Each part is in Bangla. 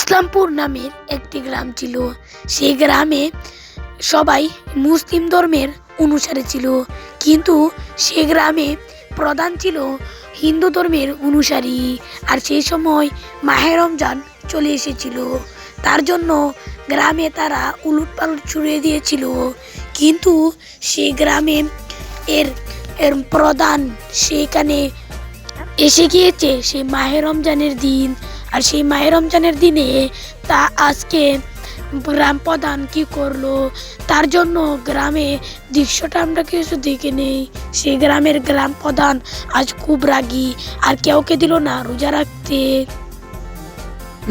ইসলামপুর নামের একটি গ্রাম ছিল। সেই গ্রামে সবাই মুসলিম ধর্মের অনুসারী ছিল, কিন্তু সে গ্রামে প্রধান ছিল হিন্দু ধর্মের অনুসারী। আর সেই সময় মাহে রমজান চলে এসেছিল, তার জন্য গ্রামে তারা উলটপালট ছড়িয়ে দিয়েছিল। কিন্তু সেই গ্রামে এর এর প্রধান সেখানে এসে গিয়েছে সেই মাহে রমজানের দিন। আর সেই মাহে রমজানের দিনে তা আজকে গ্রাম প্রধান কি করলো, তার জন্য গ্রামে দৃশ্যটা আমরা কিছু দেখে নেই। সেই গ্রামের গ্রাম প্রধান আজ খুব রাগী, আর কেউকে দিল না রোজা রাখতে।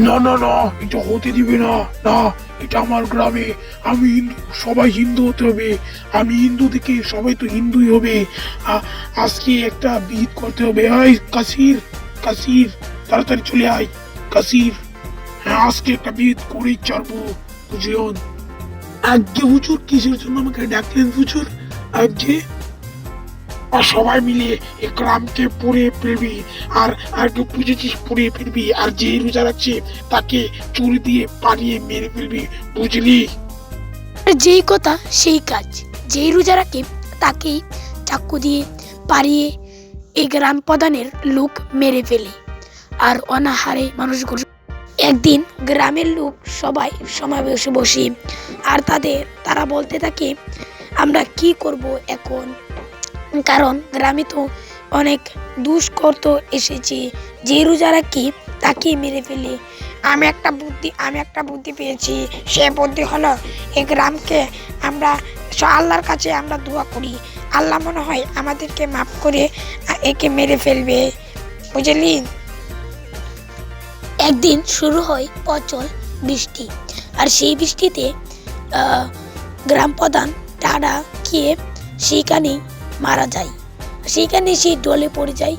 না না না, এটা হতে দিবে না। না, এটা আমার গ্রামে, আমি হিন্দু, সবাই হিন্দু হতে হবে। আমি হিন্দু থেকে সবাই তো হিন্দুই হবে। আজকে একটা বিদ করতে হবে। এই কাসির, কাসির, তাড়াতাড়ি চলে আয় কাসির। হ্যাঁ, আজকে একটা বিদ করেই ছাড়বো, বুঝলেন? আজকে হুজুর কিসের জন্য আমাকে ডাকলেন হুজুর? আজকে আর সবাই মিলে এই গ্রামকে পুড়িয়ে ফেলবি। আর কেউ বুঝেছিস, পুড়িয়ে ফেলবি। আর যে রোজা রাখছে তাকে চুরি দিয়ে পালিয়ে মেরে ফেলবি, বুঝলি? যেই কথা সেই কাজ, যেই রোজা রাখে তাকেই চাকু দিয়ে পারিয়ে এই গ্রাম প্রধানের লোক মেরে ফেলে। আর অনাহারে মানুষগুলো একদিন গ্রামের লোক সবাই সমাবেশে বসে, আর তারা বলতে থাকে, আমরা কি করব এখন, কারণ গ্রামে তো অনেক দুষ্কর্ত এসেছে, যে রোজা রাখি তাকে মেরে ফেলে। আমি একটা বুদ্ধি পেয়েছি। সে বুদ্ধি হলো, এই গ্রামকে আমরা আল্লাহর কাছে আমরা দোয়া করি, আল্লাহ মনে হয় আমাদেরকে মাফ করে একে মেরে ফেলবে, বুঝলি? একদিন শুরু হয় প্রচুর বৃষ্টি, আর সেই বৃষ্টিতে গ্রাম প্রধান টাডা খেয়ে সেইখানেই মারা যায়। সেইখানে সে ডলে পড়ে যায়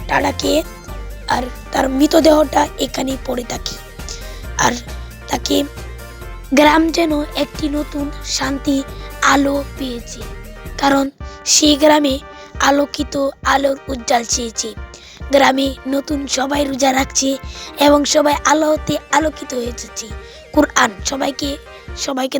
টাডা খেয়ে, আর তার মৃতদেহটা এখানেই পড়ে থাকে। আর তাকে গ্রাম যেন একটি নতুন শান্তি আলো পেয়েছে, কারণ সেই গ্রামে আলোকিত আলোর উজ্জ্বল চেয়েছে। গ্রামে নতুন সবাই রোজা রাখছে এবং সবাই আলোতে আলোকিত হয়ে যাচ্ছে। কুরআন সবাইকে